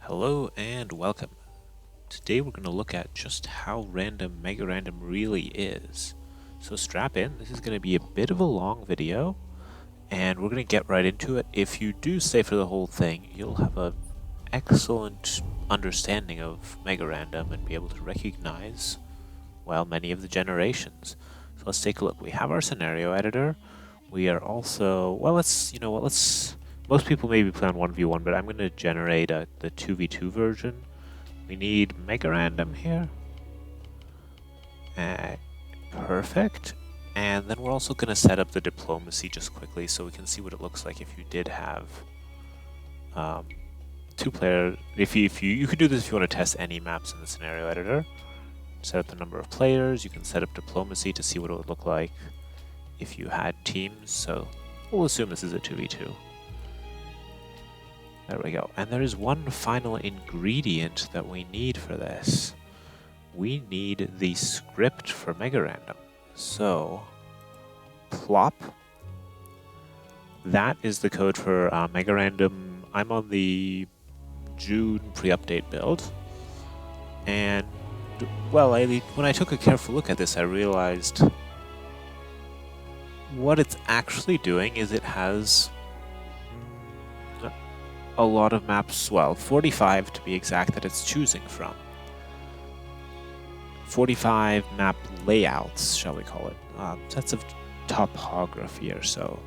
Hello and welcome. Today we're going to look at just how random MegaRandom really is. So strap in, this is going to be a bit of a long video, and we're going to get right into it. If you do stay for the whole thing, you'll have an excellent understanding of MegaRandom and be able to recognize, well, many of the generations. So let's take a look. We have our scenario editor. We are also, well, most people maybe play on 1v1, but I'm going to generate the 2v2 version. We need MegaRandom here. Perfect. And then we're also going to set up the diplomacy just quickly so we can see what it looks like if you did have two players. You could do this if you want to test any maps in the scenario editor. Set up the number of players. You can set up diplomacy to see what it would look like if you had teams. So we'll assume this is a 2v2. There we go. And there is one final ingredient that we need for this. We need the script for MegaRandom. So, plop. That is the code for MegaRandom. I'm on the June pre-update build. And, well, when I took a careful look at this, I realized what it's actually doing is it has a lot of maps, well, 45 to be exact, that it's choosing from. 45 map layouts, shall we call it, sets of topography or so.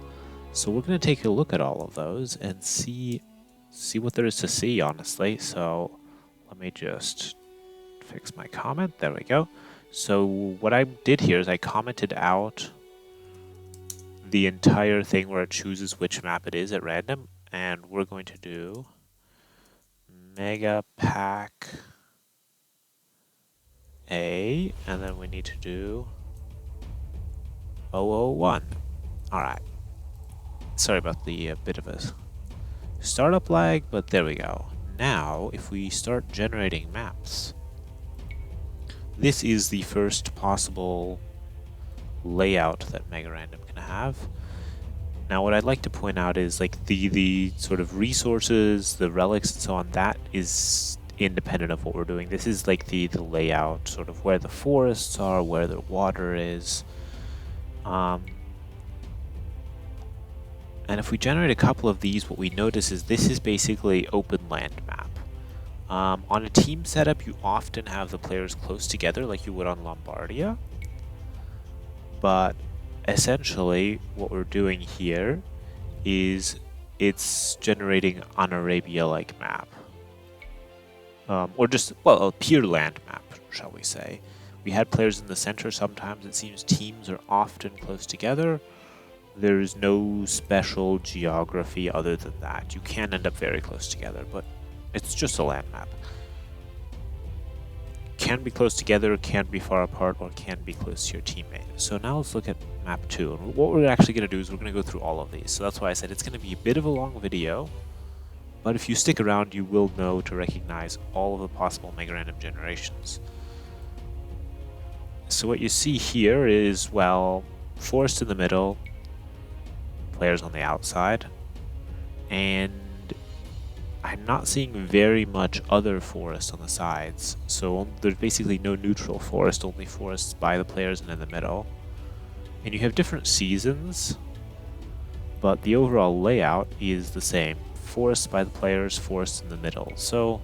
So we're going to take a look at all of those and see what there is to see, honestly. So let me just fix my comment. There we go. So what I did here is I commented out the entire thing where it chooses which map it is at random. And we're going to do Mega Pack A, and then we need to do 001. Alright. Sorry about the bit of a startup lag, but there we go. Now, if we start generating maps, this is the first possible layout that MegaRandom can have. Now, what I'd like to point out is like the sort of resources, the relics and so on, that is independent of what we're doing. This is like the layout, sort of where the forests are, where the water is. And if we generate a couple of these, what we notice is this is basically open land map. On a team setup, you often have the players close together like you would on Lombardia. But essentially, what we're doing here is it's generating an Arabia-like map. Or just, well, a pure land map, shall we say. We had players in the center. Sometimes it seems teams are often close together. There's no special geography other than that. You can end up very close together, but it's just a land map. Can be close together, can be far apart, or can be close to your teammate. So now let's look at map 2. And what we're actually going to do is we're going to go through all of these. So that's why I said it's going to be a bit of a long video. But if you stick around, you will know to recognize all of the possible MegaRandom generations. So what you see here is, well, forest in the middle, players on the outside, and I'm not seeing very much other forest on the sides, so there's basically no neutral forest, only forests by the players and in the middle. And you have different seasons, but the overall layout is the same. Forests by the players, forests in the middle. So,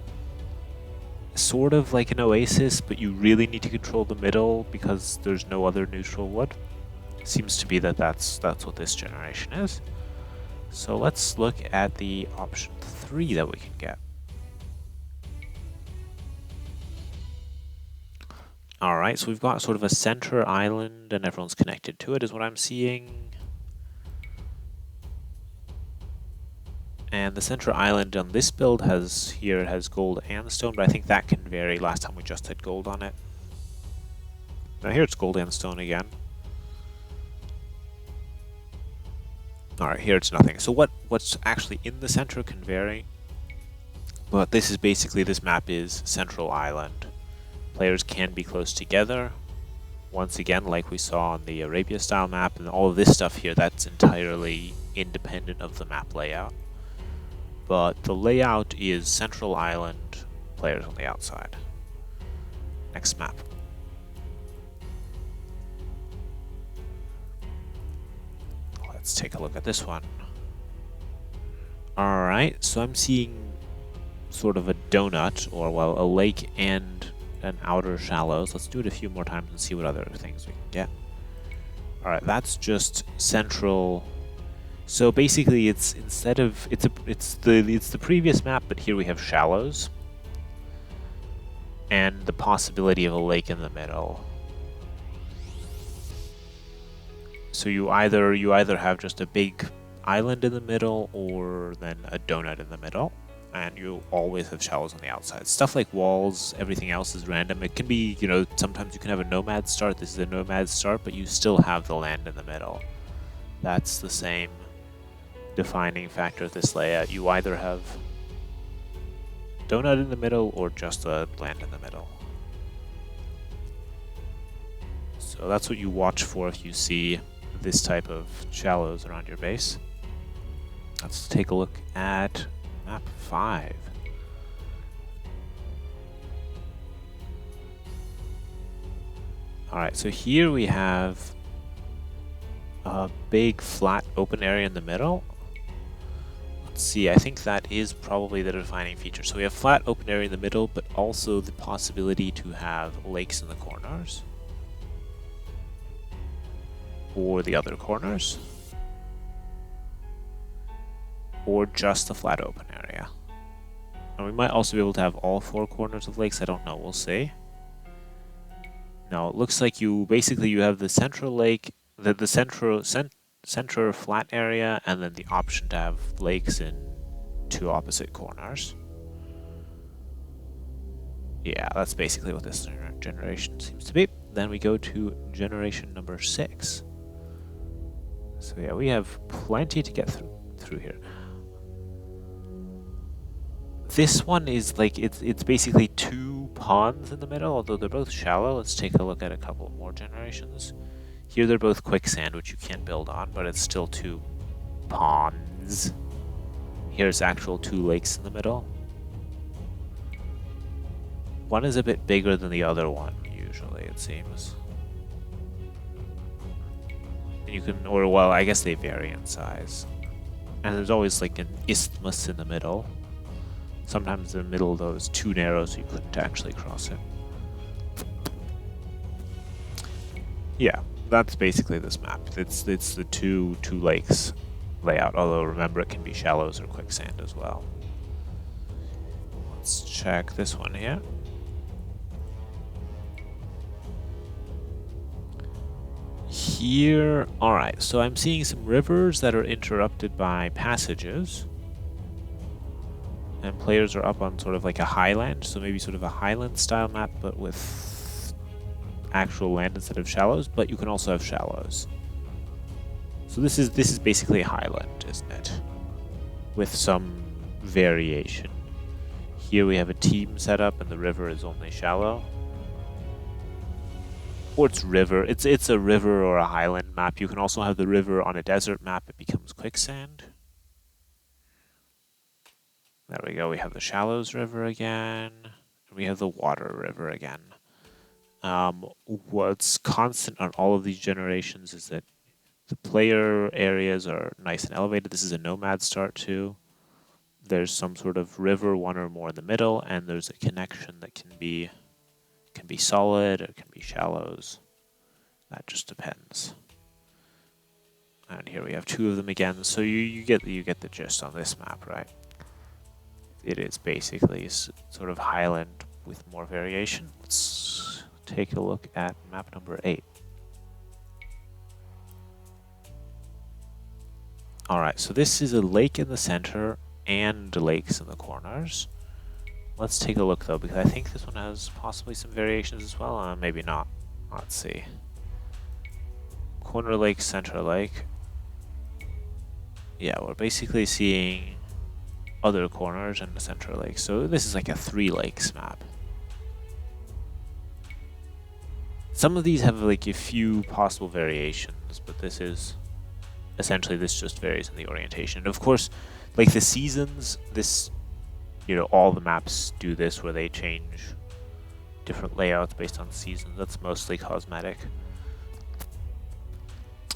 sort of like an oasis, but you really need to control the middle because there's no other neutral wood. Seems to be that's what this generation is. So let's look at the option 3 that we can get. Alright, so we've got sort of a center island and everyone's connected to it is what I'm seeing. And the center island on this build has gold and stone, but I think that can vary. Last time we just had gold on it. Now here it's gold and stone again. Alright, here it's nothing. So what's actually in the center can vary. But this is basically, this map is Central Island. Players can be close together. Once again, like we saw on the Arabia style map, and all of this stuff here, that's entirely independent of the map layout. But the layout is Central Island, players on the outside. Next map. Let's take a look at this one. Alright, so I'm seeing sort of a donut, or well, a lake and an outer shallows. Let's do it a few more times and see what other things we can get. Alright, that's just central. So basically it's instead of it's the previous map, but here we have shallows and the possibility of a lake in the middle. So you either have just a big island in the middle or then a donut in the middle, and you always have shallows on the outside. Stuff like walls, everything else is random. It can be, you know, sometimes you can have a nomad start. This is a nomad start, but you still have the land in the middle. That's the same defining factor of this layout. You either have donut in the middle or just a land in the middle. So that's what you watch for if you see this type of shallows around your base. Let's take a look at map 5. Alright, so here we have a big flat open area in the middle. Let's see, I think that is probably the defining feature. So we have flat open area in the middle, but also the possibility to have lakes in the corners. Or the other corners. Or just a flat open area. And we might also be able to have all 4 corners of lakes. I don't know, we'll see. Now it looks like you have the central lake, the center flat area, and then the option to have lakes in 2 opposite corners. Yeah, that's basically what this generation seems to be. Then we go to generation number 6. So yeah, we have plenty to get through here. This one is like, it's basically 2 ponds in the middle, although they're both shallow. Let's take a look at a couple more generations. Here they're both quicksand, which you can't build on, but it's still 2 ponds. Here's actual 2 lakes in the middle. One is a bit bigger than the other one, usually, it seems. And you can, or well, I guess they vary in size. And there's always like an isthmus in the middle. Sometimes the middle, though, is too narrow, so you couldn't actually cross it. Yeah, that's basically this map. It's the two lakes layout, although remember it can be shallows or quicksand as well. Let's check this one here. Here, alright, so I'm seeing some rivers that are interrupted by passages. And players are up on sort of like a highland, so maybe sort of a highland style map, but with actual land instead of shallows, but you can also have shallows. So this is basically a highland, isn't it? With some variation. Here we have a team set up and the river is only shallow. Or it's river. It's a river or a highland map. You can also have the river on a desert map, it becomes quicksand. There we go, we have the Shallows River again. We have the Water River again. What's constant on all of these generations is that the player areas are nice and elevated. This is a nomad start too. There's some sort of river, one or more in the middle, and there's a connection that can be solid, or it can be shallows. That just depends. And here we have 2 of them again. So you get the gist on this map, right? It is basically sort of highland with more variation. Let's take a look at map number 8. Alright, so this is a lake in the center and lakes in the corners. Let's take a look though, because I think this one has possibly some variations as well. Maybe not. Let's see. Corner lake, center lake. Yeah, we're basically seeing other corners and the center lake. So this is like a 3 lakes map. Some of these have like a few possible variations, but this is essentially, this just varies in the orientation. And of course, like the seasons, this you know, all the maps do this where they change different layouts based on seasons. That's mostly cosmetic.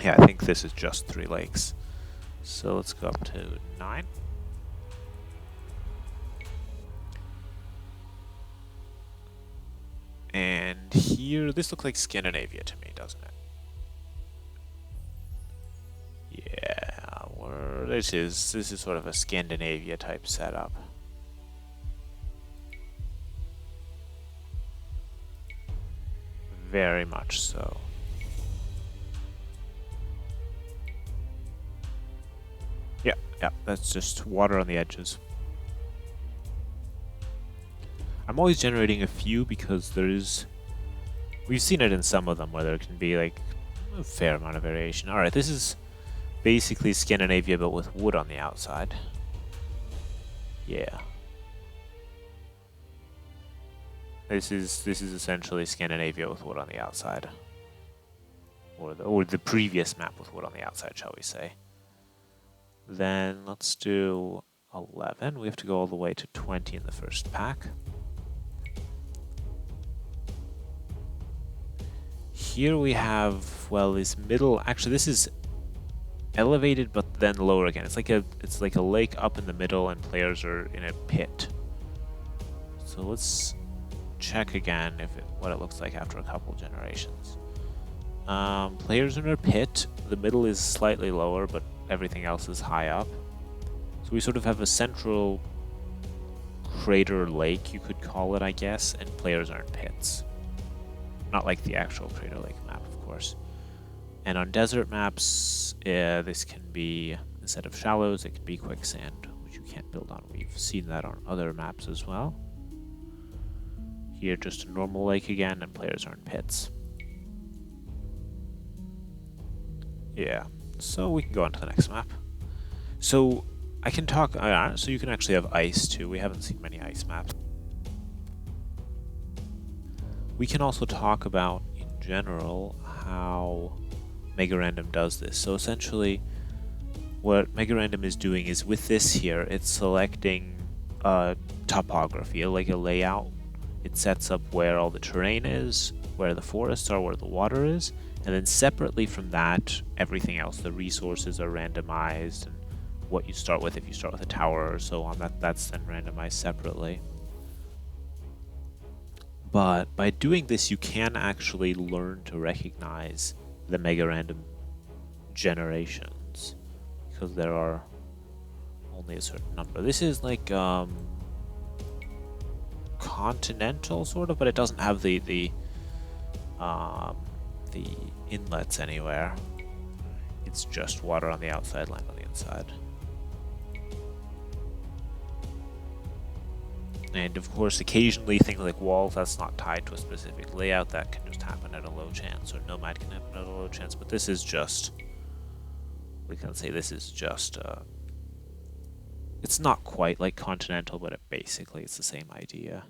Yeah, I think this is just 3 lakes. So let's go up to 9. And here, this looks like Scandinavia to me, doesn't it? Yeah, this is sort of a Scandinavia type setup. Very much so. Yeah, that's just water on the edges. I'm always generating a few because we've seen it in some of them where there can be like a fair amount of variation. Alright, this is basically Scandinavia but with wood on the outside. Yeah. This is essentially Scandinavia with wood on the outside. Or the previous map with wood on the outside, shall we say. Then let's do 11. We have to go all the way to 20 in the first pack. Here we have, well, this middle, actually this is elevated but then lower again. It's like a lake up in the middle and players are in a pit. So let's check again what it looks like after a couple generations. Players are in a pit. The middle is slightly lower, but everything else is high up. So we sort of have a central crater lake, you could call it, I guess, and players are in pits. Not like the actual Crater Lake map, of course. And on desert maps, this can be, instead of shallows, it can be quicksand, which you can't build on. We've seen that on other maps as well. Here, just a normal lake again, and players are in pits. Yeah, so we can go on to the next map. So I can talk, so you can actually have ice too. We haven't seen many ice maps. We can also talk about, in general, how MegaRandom does this. So essentially, what MegaRandom is doing is with this here, it's selecting topography, like a layout. It sets up where all the terrain is, where the forests are, where the water is, and then separately from that, everything else, the resources are randomized, and what you start with, if you start with a tower or so on, that's then randomized separately. But by doing this, you can actually learn to recognize the MegaRandom generations, because there are only a certain number. This is like continental sort of, but it doesn't have the inlets anywhere. It's just water on the outside, land on the inside. And of course, occasionally things like walls, that's not tied to a specific layout, that can just happen at a low chance, or nomad can happen at a low chance, but this is just, we can say this is just, it's not quite like continental, but basically it's the same idea.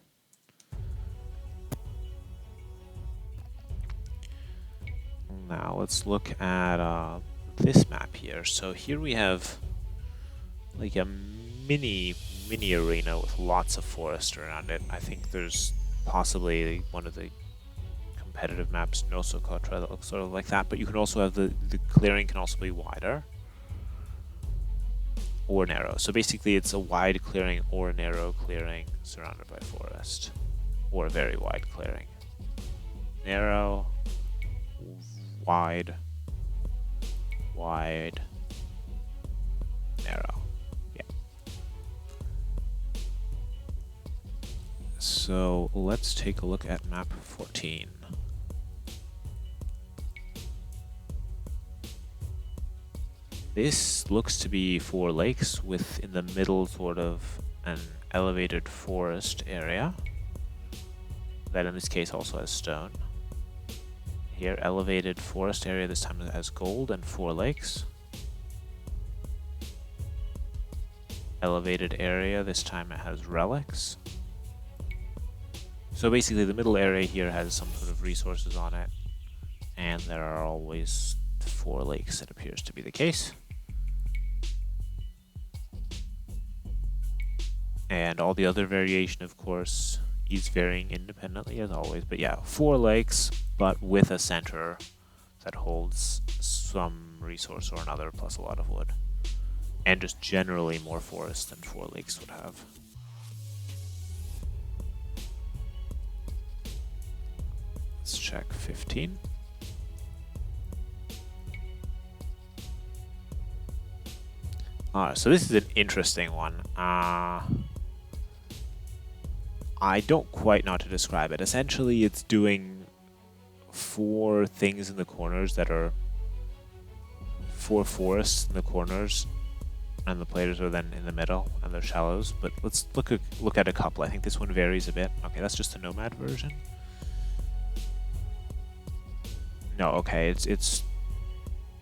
Now let's look at this map here. So here we have like a mini arena with lots of forest around it. I think there's possibly one of the competitive maps, No Socotra, that looks sort of like that, but you can also have the clearing can also be wider or narrow. So basically it's a wide clearing or a narrow clearing surrounded by forest, or a very wide clearing. Narrow, wide, wide, narrow. So let's take a look at map 14. This looks to be 4 lakes with in the middle sort of an elevated forest area that in this case also has stone. Here, elevated forest area, this time it has gold and 4 lakes. Elevated area, this time it has relics. So basically the middle area here has some sort of resources on it, and there are always 4 lakes, it appears to be the case. And all the other variation, of course, is varying independently as always. But yeah, 4 lakes, but with a center that holds some resource or another, plus a lot of wood. And just generally more forest than 4 lakes would have. Let's check 15. So this is an interesting one. I don't quite know how to describe it. Essentially, it's doing 4 things in the corners that are 4 forests in the corners, and the players are then in the middle, and they're shallows. But let's look at a couple. I think this one varies a bit. Okay, that's just a nomad version. No, okay, it's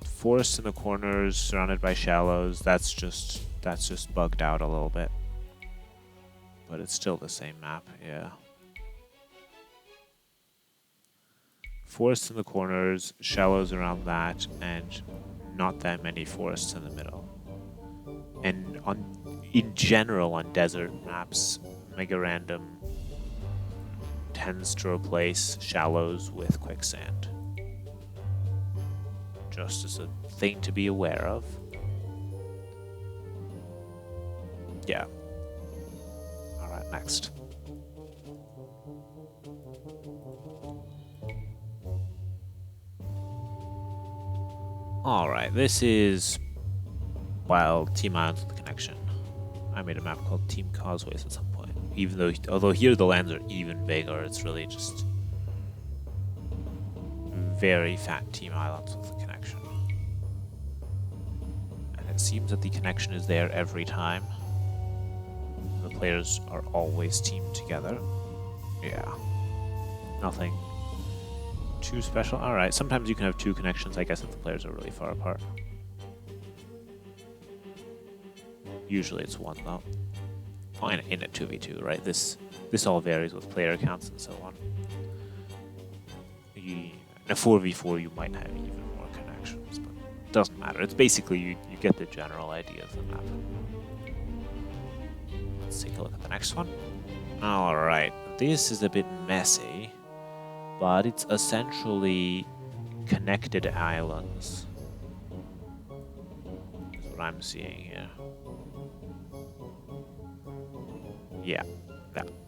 forests in the corners surrounded by shallows. That's just bugged out a little bit. But it's still the same map, yeah. Forests in the corners, shallows around that, and not that many forests in the middle. And in general on desert maps, MegaRandom tends to replace shallows with quicksand. Just as a thing to be aware of. Yeah. Alright, next. Alright, this is Team Islands with Connection. I made a map called Team Causeways at some point. Although here the lands are even bigger, it's really just very fat Team Islands with a connection. And it seems that the connection is there every time. The players are always teamed together. Yeah. Nothing too special. Alright, sometimes you can have 2 connections, I guess, if the players are really far apart. Usually it's 1 though. Fine, in a 2v2, right? This all varies with player counts and so on. In a 4v4 you might have even more connections, but it doesn't matter. It's basically you get the general idea of the map. Let's take a look at the next one. Alright, this is a bit messy, but it's essentially connected islands. Is what I'm seeing here. Yeah,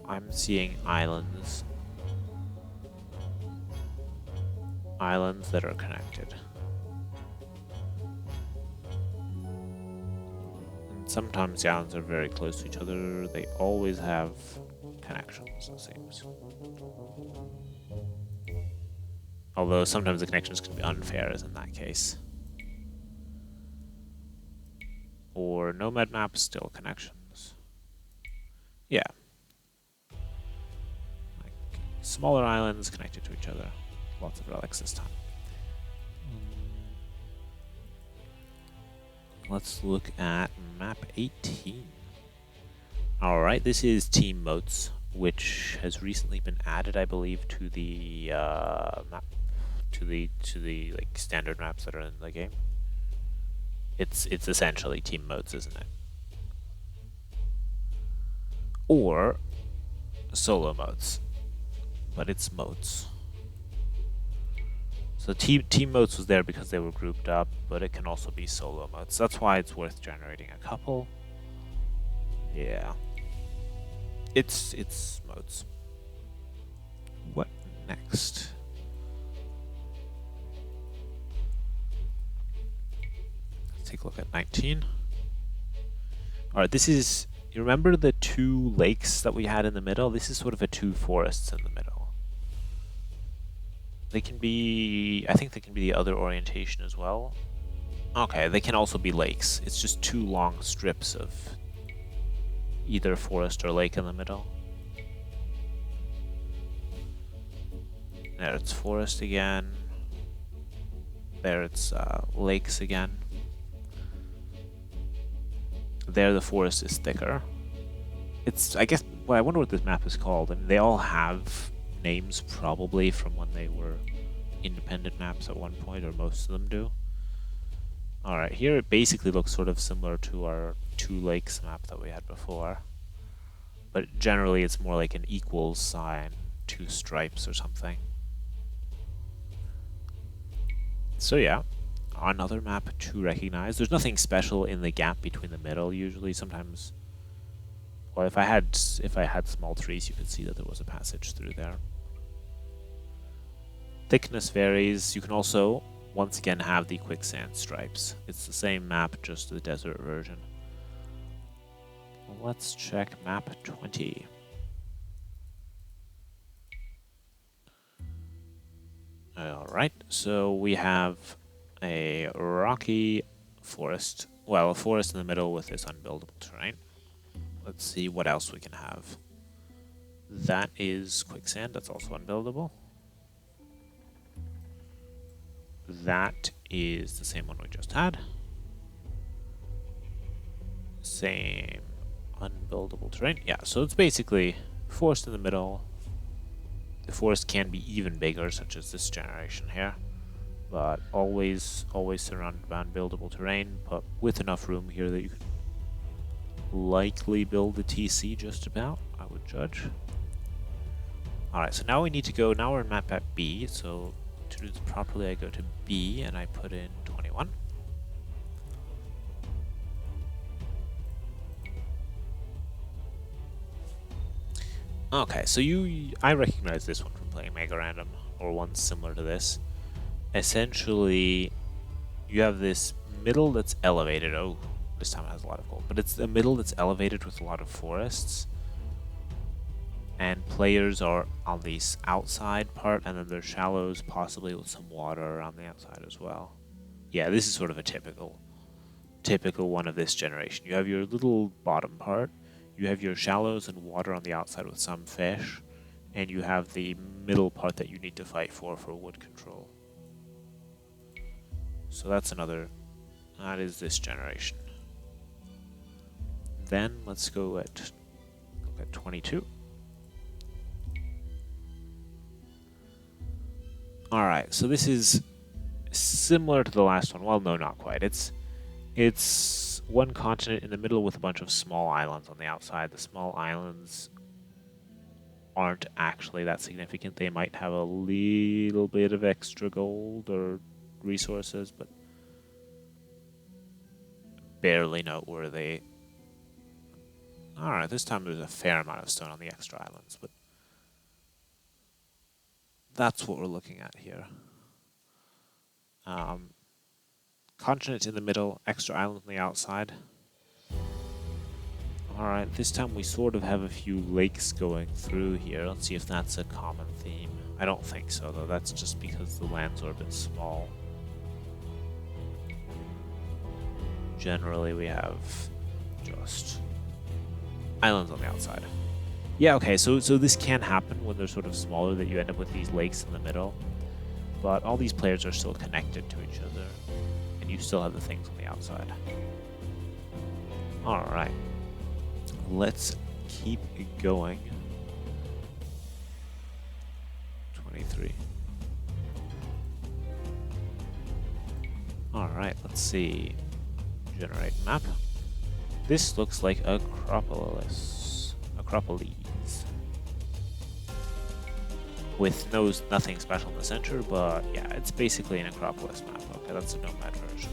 I'm seeing islands. Islands that are connected. And sometimes the islands are very close to each other. They always have connections, it seems. Although sometimes the connections can be unfair, as in that case. Or nomad maps, still connections. Yeah. Like smaller islands connected to each other. Lots of relics this time. Let's look at map 18. Alright, this is Team Moats, which has recently been added, I believe, to the map, to the like standard maps that are in the game. It's essentially Team Moats, isn't it? Or solo moats, but it's moats. So team moats was there because they were grouped up, but it can also be solo moats. That's why it's worth generating a couple. Yeah. It's moats. What next? Let's take a look at 19. Alright, this is, you remember the 2 lakes that we had in the middle? This is sort of a 2 forests in the middle. They can be, I think they can be the other orientation as well. Okay, they can also be lakes. It's just 2 long strips of either forest or lake in the middle. There it's forest again. There it's lakes again. There the forest is thicker. It's, I guess, well, I wonder what this map is called. I mean, they all have names probably from when they were independent maps at one point, or most of them do. Alright, here it basically looks sort of similar to our 2 lakes map that we had before. but generally it's more like an equals sign, 2 stripes or something. So yeah, another map to recognize. There's nothing special in the gap between the middle usually. Sometimes, well, if I had small trees, you could see that there was a passage through there. Thickness varies. You can also, once again, have the quicksand stripes. It's the same map, just the desert version. Let's check map 20. Alright, so we have a rocky forest. Well, a forest in the middle with this unbuildable terrain. Let's see what else we can have. That is quicksand, that's also unbuildable. That is the same one we just had. Same unbuildable terrain. Yeah, so it's basically forest in the middle. The forest can be even bigger, such as this generation here. But always surrounded by unbuildable terrain, but with enough room here that you could likely build a TC just about, I would judge. Alright, so now we need to go, now we're in map at B, so to do this properly I go to B and I put in 21. Okay, so I recognize this one from playing MegaRandom, or one similar to this. Essentially, you have this middle that's elevated. Oh, this time it has a lot of gold. But it's a middle that's elevated with a lot of forests. And players are on the outside part, and then there's shallows, possibly with some water around the outside as well. Yeah, this is sort of a typical one of this generation. You have your little bottom part, you have your shallows and water on the outside with some fish, and you have the middle part that you need to fight for wood control. So that is this generation. Then let's look at 22. Alright, so this is similar to the last one. Well, no, not quite. It's one continent in the middle with a bunch of small islands on the outside. The small islands aren't actually that significant. They might have a little bit of extra gold or resources, but barely noteworthy. Alright, this time there's a fair amount of stone on the extra islands, but that's what we're looking at here. Continent in the middle, extra island on the outside. Alright, this time we sort of have a few lakes going through here. Let's see if that's a common theme. I don't think so, though. That's just because the lands are a bit small. Generally, we have just islands on the outside. Yeah, okay, so this can happen when they're sort of smaller, that you end up with these lakes in the middle. But all these players are still connected to each other, and you still have the things on the outside. Alright. Let's keep going. 23. Alright, let's see. Generate map. This looks like Acropolis. With nothing special in the center, but yeah, it's basically an Acropolis map. Okay, that's a nomad version.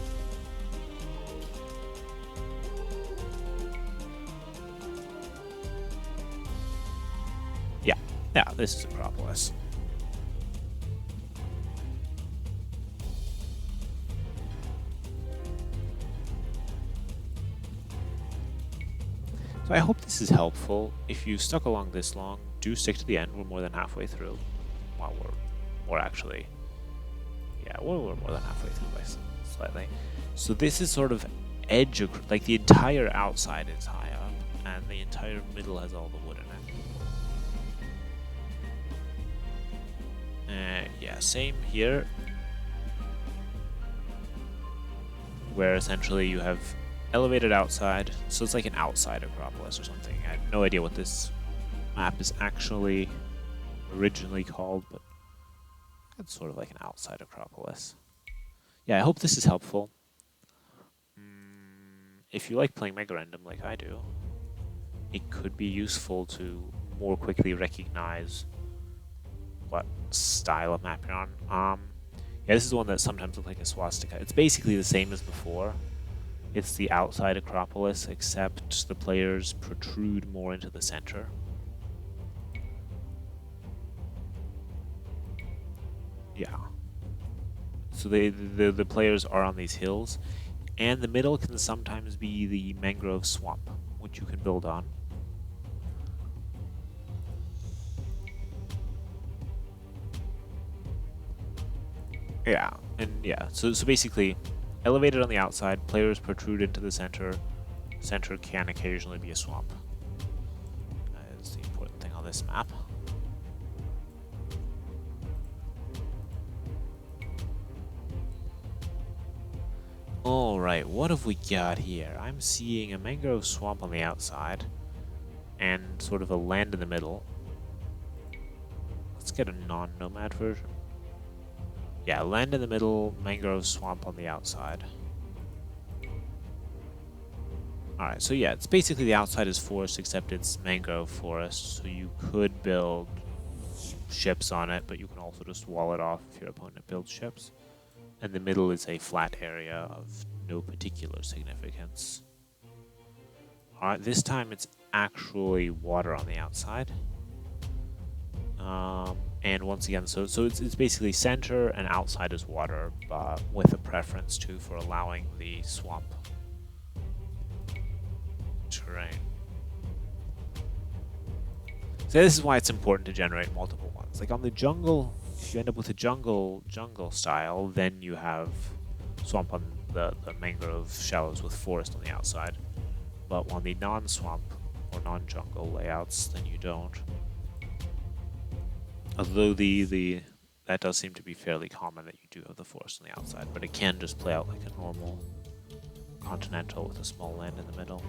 Yeah, this is Acropolis. So I hope this is helpful. If you stuck along this long, do stick to the end. We're more than halfway through. Well, we're actually... Yeah, we're more than halfway through by slightly. So this is sort of edge, like the entire outside is high up, and the entire middle has all the wood in it. Yeah, same here, where essentially you have elevated outside, so it's like an outside Acropolis or something. I have no idea what this map is actually originally called, but it's sort of like an outside Acropolis. Yeah, I hope this is helpful. If you like playing MegaRandom like I do, it could be useful to more quickly recognize what style of map you're on. Yeah, this is the one that sometimes looks like a swastika. It's basically the same as before. It's the outside Acropolis, except the players protrude more into the center. Yeah. So the players are on these hills, and the middle can sometimes be the mangrove swamp, which you can build on. Yeah, and yeah, so basically, elevated on the outside, players protrude into the center. Center can occasionally be a swamp. That is the important thing on this map. Alright, what have we got here? I'm seeing a mangrove swamp on the outside, and sort of a land in the middle. Let's get a non-nomad version. Yeah, land in the middle, mangrove swamp on the outside. Alright, so yeah, it's basically the outside is forest, except it's mangrove forest, so you could build ships on it, but you can also just wall it off if your opponent builds ships. And the middle is a flat area of no particular significance. Alright, this time it's actually water on the outside. And once again, so it's basically center and outside is water, but with a preference too for allowing the swamp terrain. So this is why it's important to generate multiple ones. Like on the jungle, if you end up with a jungle style, then you have swamp on the mangrove shallows with forest on the outside. But on the non-swamp or non-jungle layouts, then you don't. Although that does seem to be fairly common that you do have the forest on the outside, but it can just play out like a normal continental with a small land in the middle.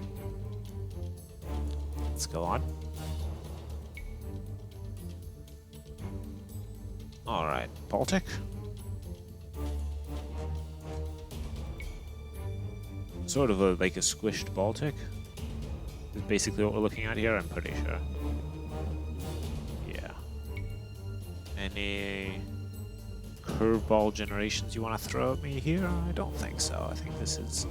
Let's go on. Alright, Baltic. Sort of like a squished Baltic is basically what we're looking at here, I'm pretty sure. Yeah. Any curveball generations you want to throw at me here? I don't think so. I think this is...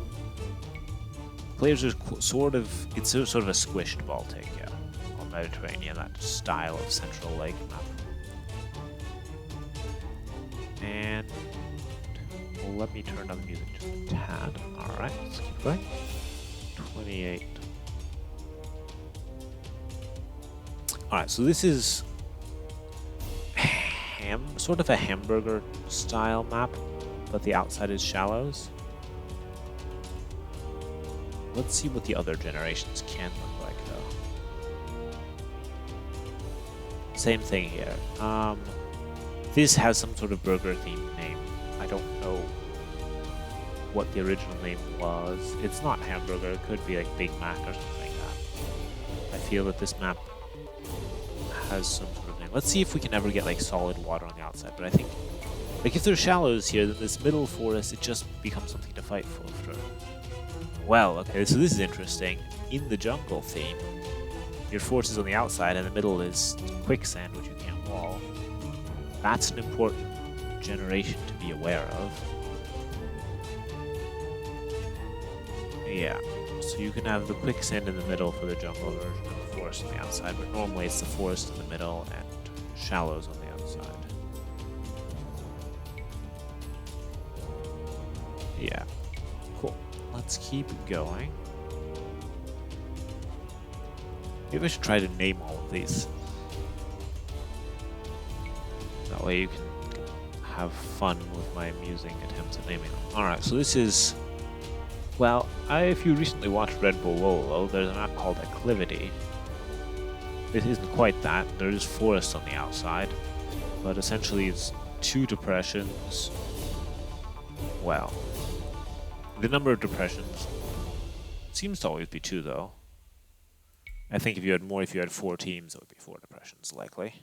Players are sort of... It's sort of a squished Baltic, yeah. Or Mediterranean, that style of Central Lake map. And... Well, let me turn down the music just a tad. Alright, let's keep going. 28. Alright, so this is... sort of a hamburger style map, but the outside is shallows. Let's see what the other generations can look like though. Same thing here. This has some sort of burger themed name. I don't know what the original name was. It's not hamburger, it could be like Big Mac or something like that. I feel that this map has some sort of name. Let's see if we can ever get like solid water on the outside, but I think like if there's shallows here, then this middle forest, it just becomes something to fight for. Well, okay, so this is interesting. In the jungle theme, your forest is on the outside and the middle is quicksand, which you can't wall. That's an important generation to be aware of. Yeah, so you can have the quicksand in the middle for the jungle version and the forest on the outside, but normally it's the forest in the middle and shallows on the outside. Yeah, cool. Let's keep going. Maybe I should try to name all of these. That way you can have fun with my amusing attempts at naming them. Alright, so this is... Well, if you recently watched Red Bull Lolo, there's a map called Acclivity. It isn't quite that. There is forest on the outside, but essentially it's two depressions. Well, the number of depressions seems to always be two, though. I think if you had 4 teams, it would be 4 depressions, likely.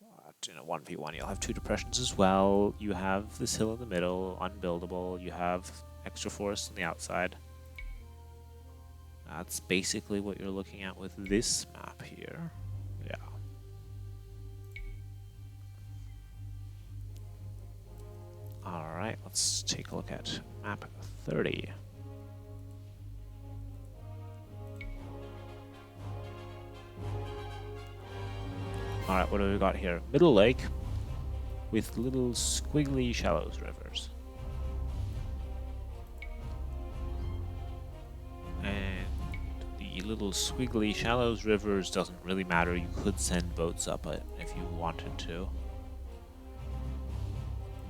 But, 1v1, you'll have 2 depressions as well. You have this hill in the middle, unbuildable. You have extra forest on the outside. That's basically what you're looking at with this map here. Yeah. Alright, let's take a look at map 30. Alright, what do we got here? Middle lake with little squiggly shallows rivers. And the little squiggly shallows rivers doesn't really matter. You could send boats up it if you wanted to.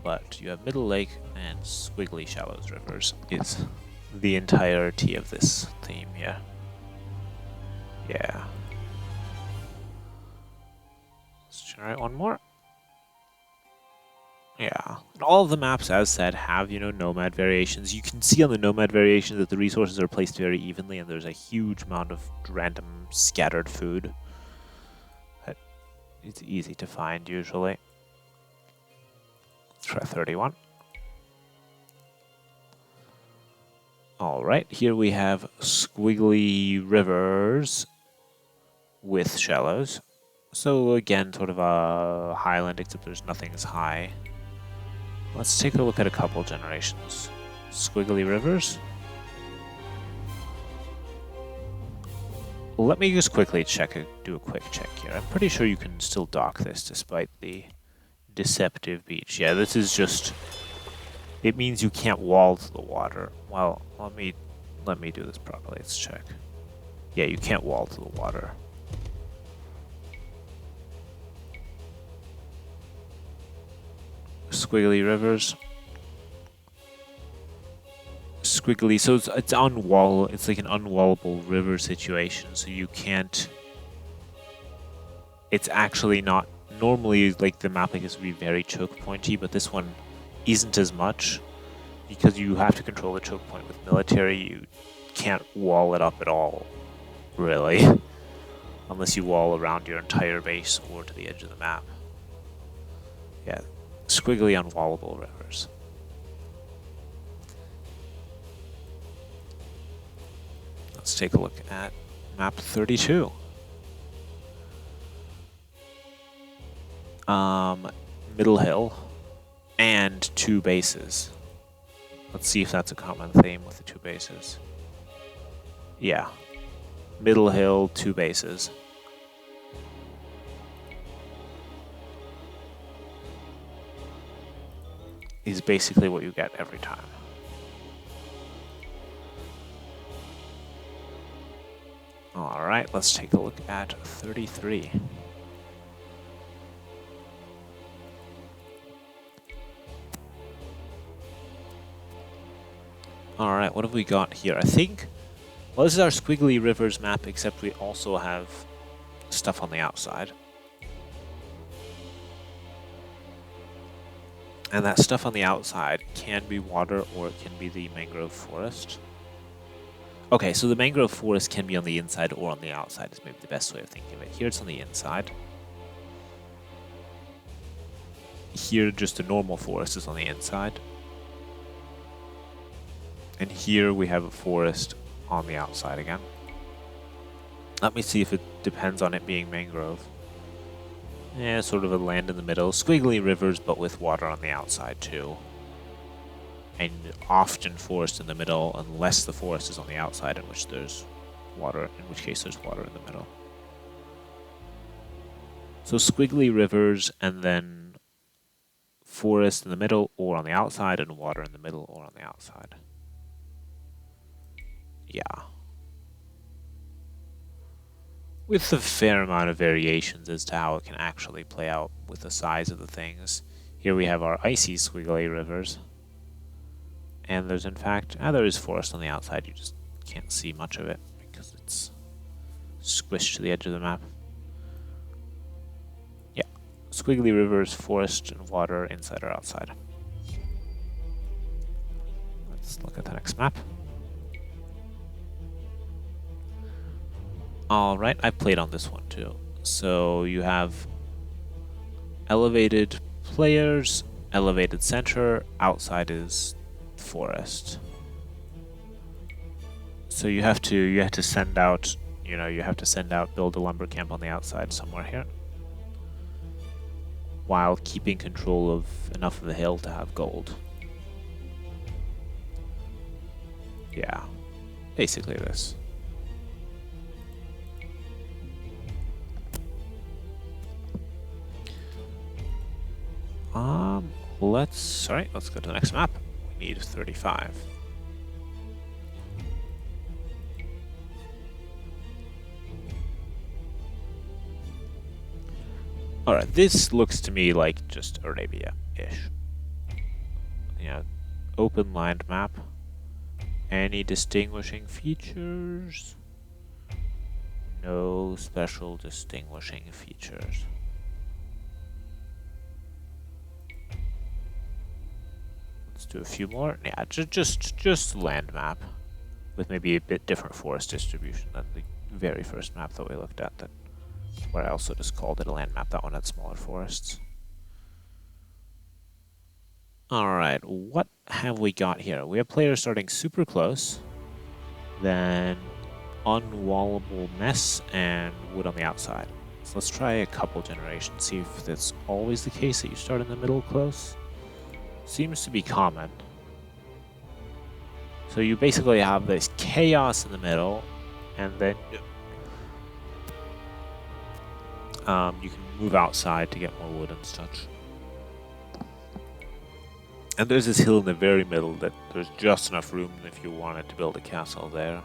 But you have middle lake and squiggly shallows rivers is the entirety of this theme here. Yeah. Let's try one more. Yeah, and all of the maps, as said, have, you know, nomad variations. You can see on the nomad variations that the resources are placed very evenly, and there's a huge amount of random scattered food. But it's easy to find, usually. Let's try 31. Alright, here we have squiggly rivers with shallows. So again, sort of a highland, except there's nothing as high. Let's take a look at a couple generations. Squiggly rivers. Let me just quickly do a quick check here. I'm pretty sure you can still dock this despite the deceptive beach. Yeah, this is just... It means you can't wall to the water. Well, let me do this properly. Let's check. Yeah, you can't wall to the water. Squiggly rivers. Squiggly, so it's it's like an unwallable river situation, so you can't... It's actually not... Normally, like, the map like this would be very choke pointy, but this one isn't as much, because you have to control the choke point with military. You can't wall it up at all, really, unless you wall around your entire base or to the edge of the map. Yeah. Squiggly unwallable rivers. Let's take a look at map 32. Middle hill and 2 bases. Let's see if that's a common theme with the 2 bases. Yeah. Middle hill, 2 bases. Is basically what you get every time. Alright, let's take a look at 33. Alright, what have we got here? I think... Well, this is our Squiggly Rivers map, except we also have stuff on the outside. And that stuff on the outside can be water or it can be the mangrove forest. Okay, so the mangrove forest can be on the inside or on the outside is maybe the best way of thinking of it. Here it's on the inside. Here just a normal forest is on the inside. And here we have a forest on the outside again. Let me see if it depends on it being mangrove. Yeah, sort of a land in the middle. Squiggly rivers, but with water on the outside too. And often forest in the middle, unless the forest is on the outside, in which there's water, in which case there's water in the middle. So squiggly rivers, and then forest in the middle or on the outside, and water in the middle or on the outside. Yeah. With a fair amount of variations as to how it can actually play out with the size of the things. Here we have our icy squiggly rivers. And there's in fact, there is forest on the outside, you just can't see much of it because it's squished to the edge of the map. Yeah, squiggly rivers, forest, and water inside or outside. Let's look at the next map. Alright, I played on this one too. So you have elevated players, elevated center, outside is forest. So you have to send out, build a lumber camp on the outside somewhere here, while keeping control of enough of the hill to have gold. Yeah, basically this. Let's go to the next map. We need 35. Alright, this looks to me like just Arabia-ish. Yeah, open land map. Any distinguishing features? No special distinguishing features. Let's do a few more. Yeah, just land map with maybe a bit different forest distribution than the very first map that we looked at, where I also just called it a land map. That one had smaller forests. Alright, what have we got here? We have players starting super close, then unwallable mess and wood on the outside. So let's try a couple generations, see if that's always the case that you start in the middle close. Seems to be common. So you basically have this chaos in the middle, and then you can move outside to get more wood and such. And there's this hill in the very middle that there's just enough room if you wanted to build a castle there.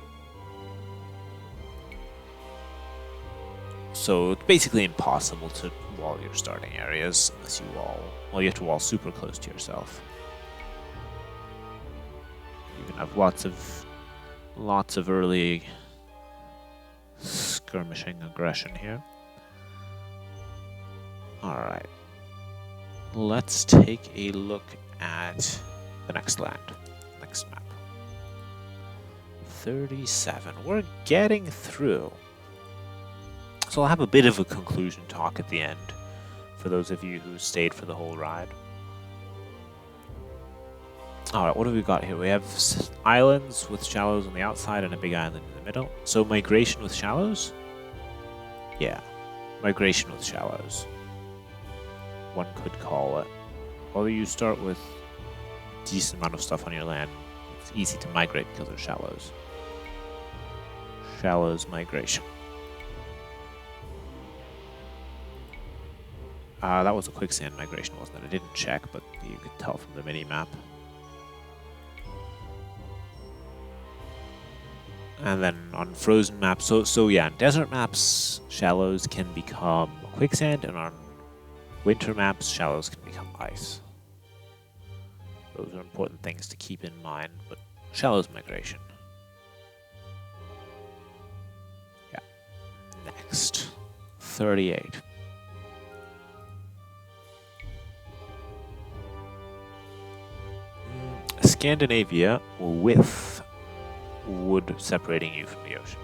So it's basically impossible to wall your starting areas unless you wall. Well, you have to wall super close to yourself. You can have lots of early skirmishing aggression here. Alright. Let's take a look at the next map. 37. We're getting through. So I'll have a bit of a conclusion talk at the end for those of you who stayed for the whole ride. Alright, what have we got here? We have islands with shallows on the outside and a big island in the middle. So migration with shallows? Yeah, migration with shallows. One could call it. Although you start with a decent amount of stuff on your land, it's easy to migrate because they're shallows. Shallows migration. That was a quicksand migration, wasn't it? I didn't check, but you could tell from the mini-map. And then on frozen maps, so yeah, on desert maps, shallows can become quicksand, and on winter maps, shallows can become ice. Those are important things to keep in mind, but shallows migration. Yeah. Next. 38. Scandinavia with wood separating you from the ocean.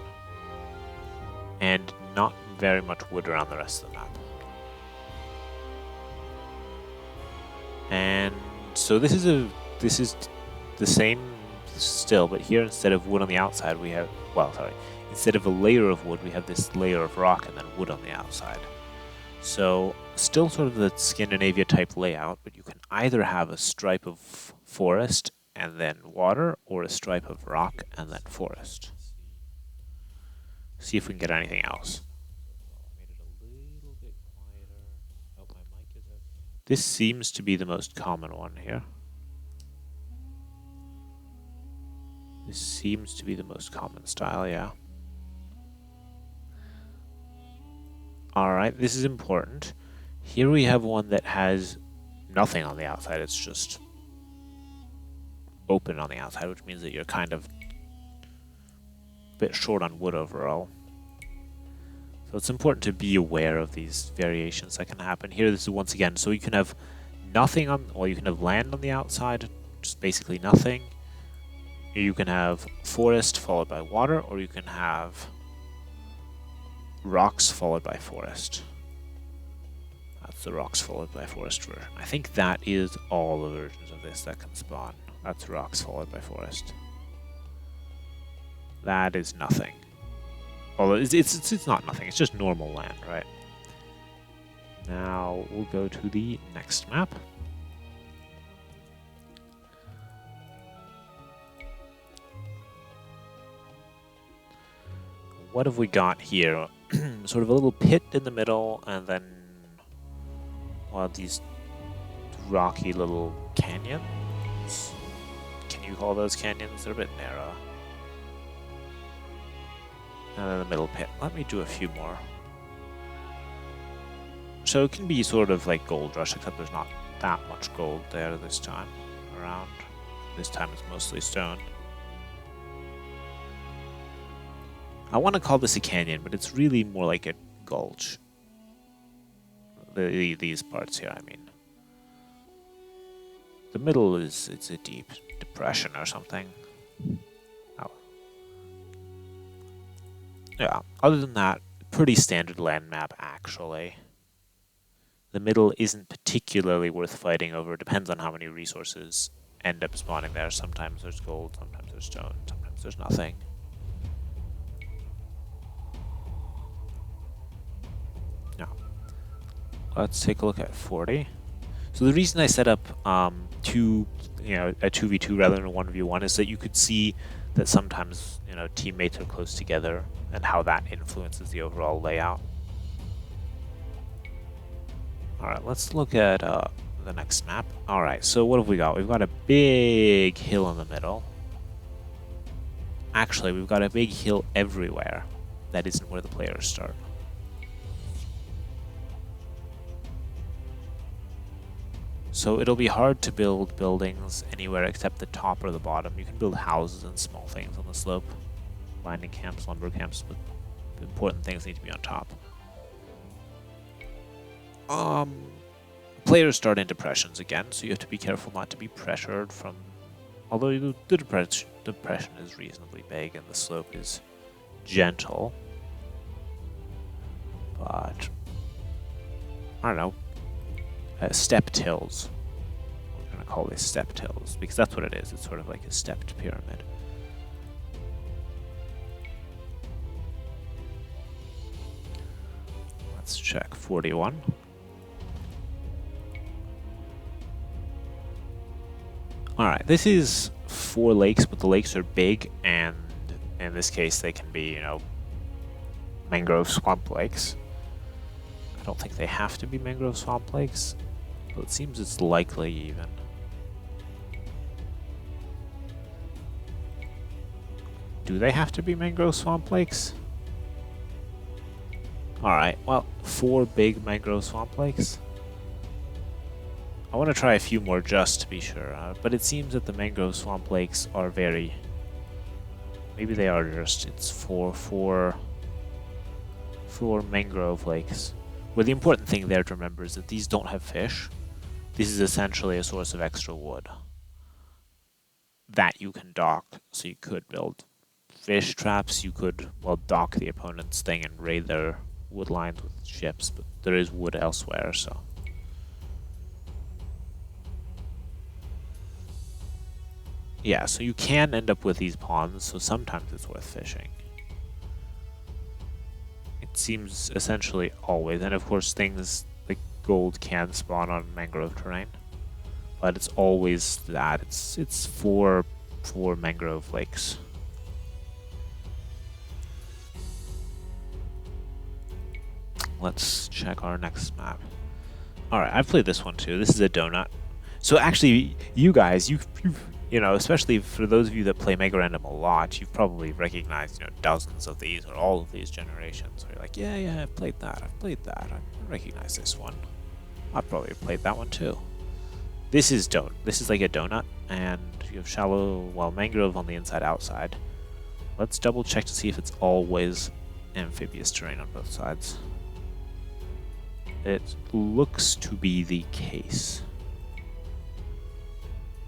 And not very much wood around the rest of the map. And so this is the same still, but here instead of wood on the outside we have, instead of a layer of wood we have this layer of rock and then wood on the outside. So still sort of the Scandinavia type layout, but you can either have a stripe of forest and then water, or a stripe of rock and then forest. See if we can get anything else. This seems to be the most common one here. This seems to be the most common style, yeah. Alright, this is important. Here we have one that has nothing on the outside, it's just open on the outside, which means that you're kind of a bit short on wood overall. So it's important to be aware of these variations that can happen. Here, this is once again, so you can have nothing on, or you can have land on the outside, just basically nothing. You can have forest followed by water, or you can have rocks followed by forest. That's the rocks followed by forest version. I think that is all the versions of this that can spawn. That's rocks followed by forest. that is nothing. Well, it's not nothing. It's just normal land, right? Now we'll go to the next map. What have we got here? Sort of a little pit in the middle, and then, well, these rocky little canyons. Can you call those canyons? They're a bit narrow. And then the middle pit. Let me do a few more. So it can be sort of like Gold Rush, except there's not that much gold there this time around. This time it's mostly stone. I want to call this a canyon, but it's really more like a gulch. These parts here, I mean. The middle it's a deep depression or something. Oh. Yeah, other than that, pretty standard land map, actually. The middle isn't particularly worth fighting over. It depends on how many resources end up spawning there. Sometimes there's gold, sometimes there's stone, sometimes there's nothing. Now, let's take a look at 40. So the reason I set up a 2v2 rather than a 1v1 is that you could see that sometimes, teammates are close together and how that influences the overall layout. Alright, let's look at the next map. Alright, so what have we got? We've got a big hill in the middle. Actually, we've got a big hill everywhere. That isn't where the players start. So it'll be hard to build buildings anywhere except the top or the bottom. You can build houses and small things on the slope. Mining camps, lumber camps, but the important things need to be on top. Players start in depressions again, so you have to be careful not to be pressured from... Although the depression is reasonably big and the slope is gentle. But... I don't know. Step tills. We're going to call this step tills, because that's what it is. It's sort of like a stepped pyramid. Let's check 41. Alright, this is 4 lakes, but the lakes are big, and in this case they can be, mangrove swamp lakes. I don't think they have to be mangrove swamp lakes, but it seems it's likely even. Do they have to be mangrove swamp lakes? Alright, well, 4 big mangrove swamp lakes. I want to try a few more just to be sure, but it seems that the mangrove swamp lakes are very... Maybe they are just... It's four mangrove lakes. Well, the important thing there to remember is that these don't have fish. This is essentially a source of extra wood that you can dock, so you could build fish traps. You could, well, dock the opponent's thing and raid their wood lines with ships, but there is wood elsewhere, so... Yeah, so you can end up with these ponds, so sometimes it's worth fishing. It seems essentially always, and of course things like gold can spawn on mangrove terrain, but it's always that. It's four mangrove lakes. Let's check our next map. Alright, I've played this one too. This is a donut. So actually, you guys, you've especially for those of you that play MegaRandom a lot, you've probably recognized, dozens of these or all of these generations. Where you're like, yeah, I've played that, I recognize this one. I've probably played that one too. This is like a donut, and you have shallow, mangrove on the inside outside. Let's double check to see if it's always amphibious terrain on both sides. It looks to be the case.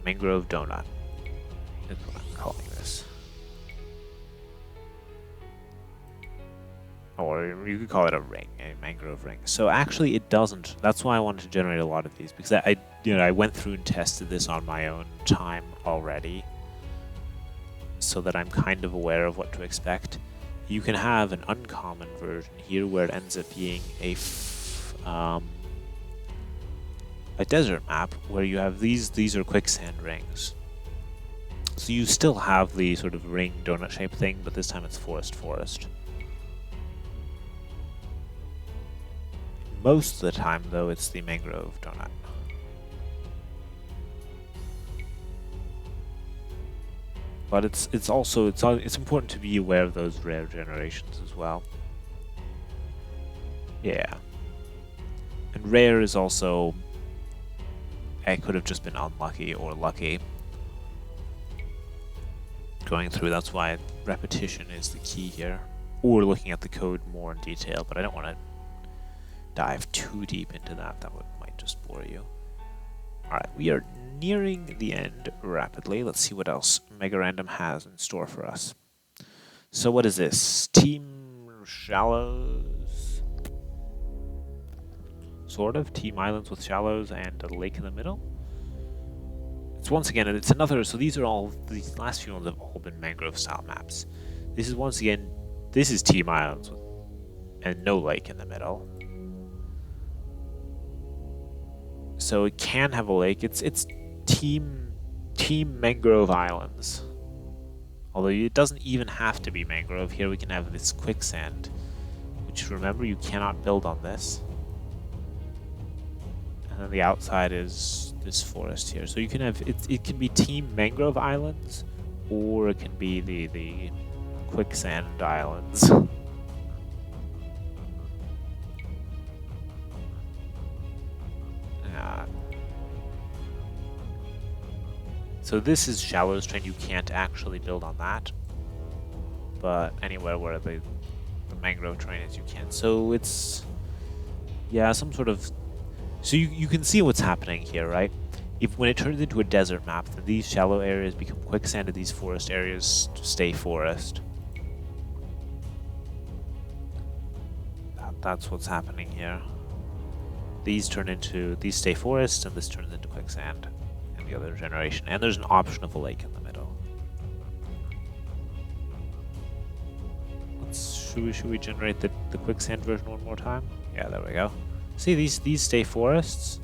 Mangrove donut is what I'm calling this. Or you could call it a ring, a mangrove ring. So actually it doesn't. That's why I wanted to generate a lot of these, because I went through and tested this on my own time already. so that I'm kind of aware of what to expect. You can have an uncommon version here where it ends up being a desert map where you have these are quicksand rings. So you still have the sort of ring donut shaped thing, but this time it's forest. Most of the time though it's the mangrove donut. But it's important to be aware of those rare generations as well. Yeah. And rare is also, it could have just been unlucky or lucky. Going through, that's why repetition is the key here. Or looking at the code more in detail, but I don't want to dive too deep into that. That might just bore you. Alright, we are nearing the end rapidly. Let's see what else MegaRandom has in store for us. So what is this? Team Shallows? Sort of. Team Islands with shallows and a lake in the middle. It's once again, it's another, so these last few ones have all been mangrove style maps. This is once again, this is Team Islands with, and no lake in the middle. So it can have a lake. It's Team Mangrove Islands. Although it doesn't even have to be mangrove. Here we can have this quicksand, which remember you cannot build on this. And then the outside is this forest here. So you can have it can be Team Mangrove Islands, or it can be the quicksand islands. So this is Shallows Terrain, you can't actually build on that. But anywhere where the mangrove terrain is, you can. So it's, yeah, some sort of, so you can see what's happening here, right? When it turns into a desert map, then these shallow areas become quicksand and these forest areas stay forest. That's what's happening here. These stay forest and this turns into quicksand. The other generation, and there's an option of a lake in the middle. Should we generate the quicksand version one more time? Yeah, there we go. See, these stay forests,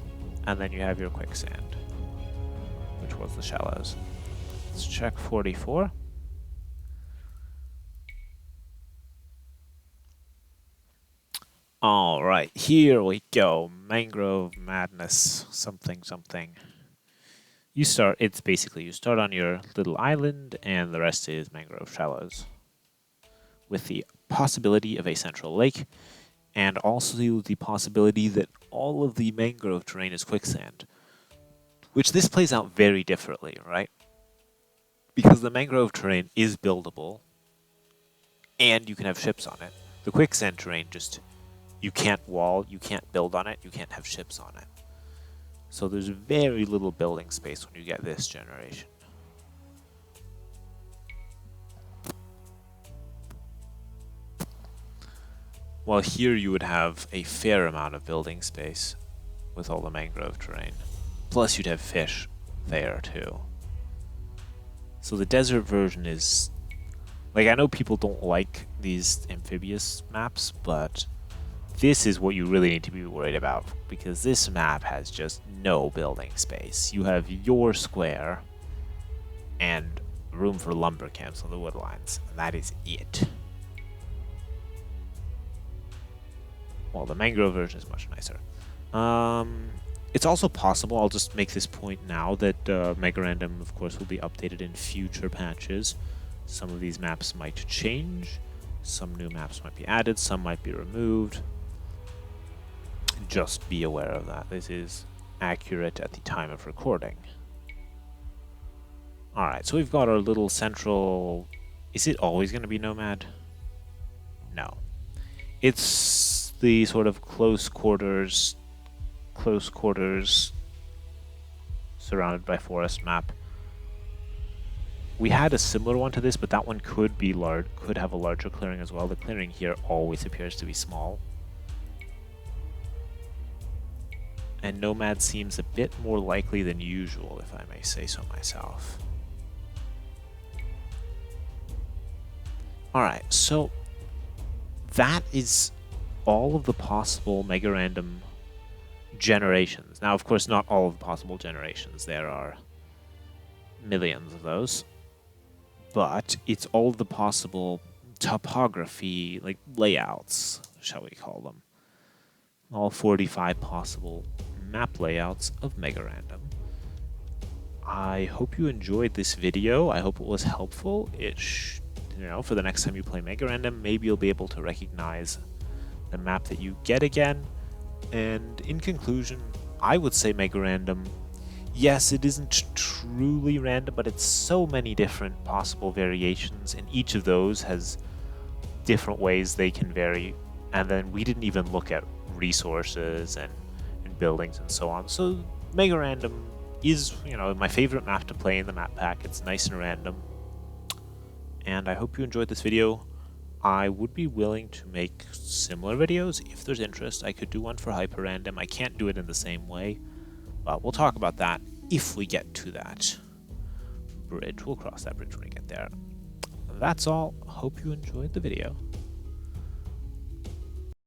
and then you have your quicksand, which was the shallows. Let's check 44. All right, here we go. Mangrove madness, something. It's basically you start on your little island and the rest is mangrove shallows. With the possibility of a central lake and also the possibility that all of the mangrove terrain is quicksand. Which this plays out very differently, right? Because the mangrove terrain is buildable and you can have ships on it. The quicksand terrain you can't you can't build on it, you can't have ships on it. So there's very little building space when you get this generation. While here you would have a fair amount of building space with all the mangrove terrain. Plus you'd have fish there too. So the desert version is, like, I know people don't like these amphibious maps, but this is what you really need to be worried about, because this map has just no building space. You have your square and room for lumber camps on the woodlines, and that is it. Well, the mangrove version is much nicer. It's also possible, I'll just make this point now, that MegaRandom, of course, will be updated in future patches. Some of these maps might change, some new maps might be added, some might be removed. Just be aware of that. This is accurate at the time of recording. Alright, so we've got our little central... Is it always going to be Nomad? No. It's the sort of close quarters surrounded by forest map. We had a similar one to this, but that one could have a larger clearing as well. The clearing here always appears to be small. And Nomad seems a bit more likely than usual, if I may say so myself. Alright, so that is all of the possible MegaRandom generations. Now, of course, not all of the possible generations. There are millions of those. But it's all of the possible topography, like layouts, shall we call them. All 45 possible map layouts of MegaRandom. I hope you enjoyed this video. I hope it was helpful. For the next time you play MegaRandom, maybe you'll be able to recognize the map that you get again. And in conclusion, I would say MegaRandom, yes, it isn't truly random, but it's so many different possible variations, and each of those has different ways they can vary. And then we didn't even look at resources and buildings and so on. So MegaRandom is, my favorite map to play in the map pack. It's nice and random. And I hope you enjoyed this video. I would be willing to make similar videos if there's interest. I could do one for hyper-random. I can't do it in the same way, but we'll talk about that if we get to that bridge. We'll cross that bridge when we get there. That's all. Hope you enjoyed the video.